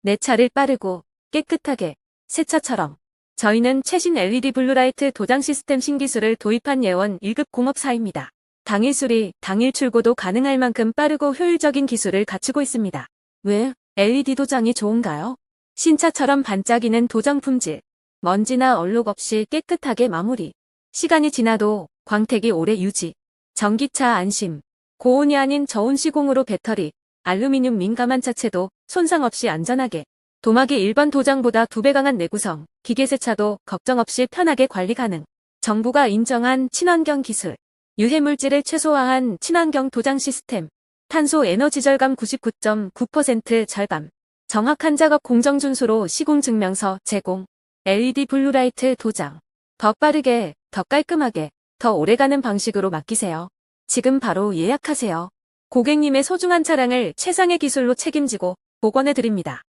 내 차를 빠르고 깨끗하게 새 차처럼. 저희는 최신 LED 블루라이트 도장 시스템 신기술을 도입한 예원 1급 공업사입니다. 당일 수리, 당일 출고도 가능할 만큼 빠르고 효율적인 기술을 갖추고 있습니다. 왜 LED 도장이 좋은가요? 신차처럼 반짝이는 도장 품질, 먼지나 얼룩 없이 깨끗하게 마무리, 시간이 지나도 광택이 오래 유지, 전기차 안심, 고온이 아닌 저온 시공으로 배터리, 알루미늄 민감한 차체도 손상 없이 안전하게, 도막이 일반 도장보다 2배 강한 내구성, 기계 세차도 걱정 없이 편하게 관리 가능. 정부가 인정한 친환경 기술, 유해물질을 최소화한 친환경 도장 시스템, 탄소 에너지 절감 99.9% 절감, 정확한 작업 공정 준수로 시공 증명서 제공, LED 블루라이트 도장. 더 빠르게, 더 깔끔하게, 더 오래가는 방식으로 맡기세요. 지금 바로 예약하세요. 고객님의 소중한 차량을 최상의 기술로 책임지고 복원해드립니다.